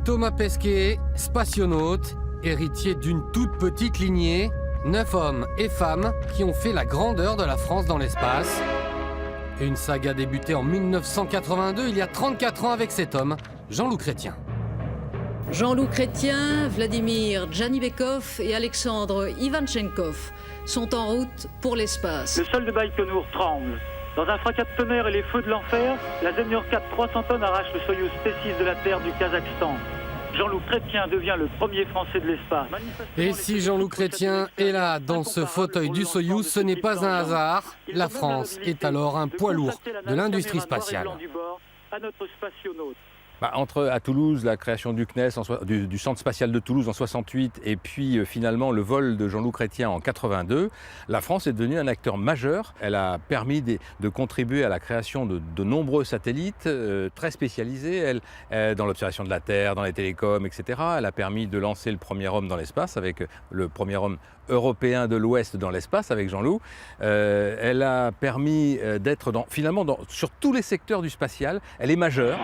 Thomas Pesquet, spationaute, héritier d'une toute petite lignée, 9 hommes et femmes qui ont fait la grandeur de la France dans l'espace. Une saga débutée en 1982, il y a 34 ans avec cet homme, Jean-Loup Chrétien. Jean-Loup Chrétien, Vladimir Djanibekov et Alexandre Ivanchenkov sont en route pour l'espace. Le sol de Baïkonour tremble. Dans un fracas de tonnerre et les feux de l'enfer, la Zemyor 4 300 tonnes arrache le Soyouz T6 de la Terre du Kazakhstan. Jean-Loup Chrétien devient le premier Français de l'espace. Et si Jean-Loup Chrétien est là, dans ce fauteuil du Soyouz, ce n'est pas un hasard. La France est alors un poids lourd de l'industrie spatiale. Entre à Toulouse la création du CNES, du Centre spatial de Toulouse en 68 et puis finalement le vol de Jean-Loup Chrétien en 82, la France est devenue un acteur majeur. Elle a permis de contribuer à la création de nombreux satellites très spécialisés dans l'observation de la Terre, dans les télécoms, etc. Elle a permis de lancer le premier homme dans l'espace avec le premier homme européen de l'Ouest dans l'espace avec Jean-Loup. Elle a permis d'être sur tous les secteurs du spatial. Elle est majeure.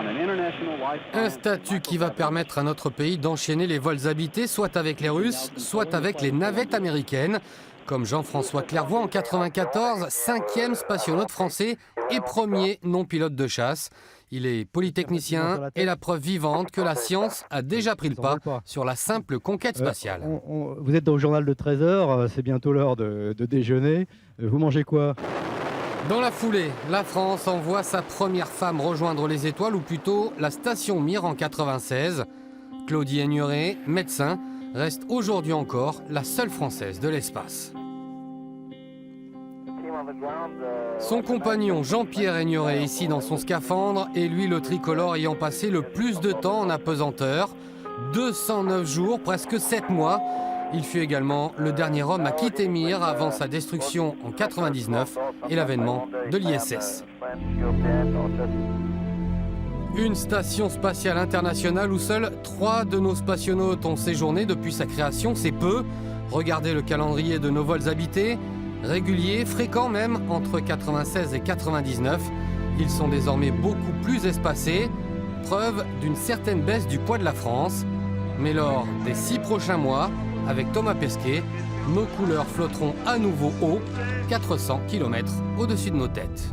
Un statut qui va permettre à notre pays d'enchaîner les vols habités, soit avec les Russes, soit avec les navettes américaines. Comme Jean-François Clairvoy en 1994, 5e spationaute français et premier non-pilote de chasse. Il est polytechnicien et la preuve vivante que la science a déjà pris le pas sur la simple conquête spatiale. Vous êtes dans le journal de 13h, c'est bientôt l'heure de déjeuner. Vous mangez quoi ? Dans la foulée, la France envoie sa première femme rejoindre les étoiles, ou plutôt la station Mir en 1996. Claudie Aigneret, médecin, reste aujourd'hui encore la seule Française de l'espace. Son compagnon Jean-Pierre Aigneret, ici dans son scaphandre, est lui le tricolore ayant passé le plus de temps en apesanteur. 209 jours, presque 7 mois. Il fut également le dernier homme à quitter Mir avant sa destruction en 1999 et l'avènement de l'ISS. Une station spatiale internationale où seuls 3 de nos spationautes ont séjourné depuis sa création, c'est peu. Regardez le calendrier de nos vols habités, réguliers, fréquents même, entre 96 et 99. Ils sont désormais beaucoup plus espacés, preuve d'une certaine baisse du poids de la France. Mais lors des 6 prochains mois, avec Thomas Pesquet, nos couleurs flotteront à nouveau haut, 400 km au-dessus de nos têtes.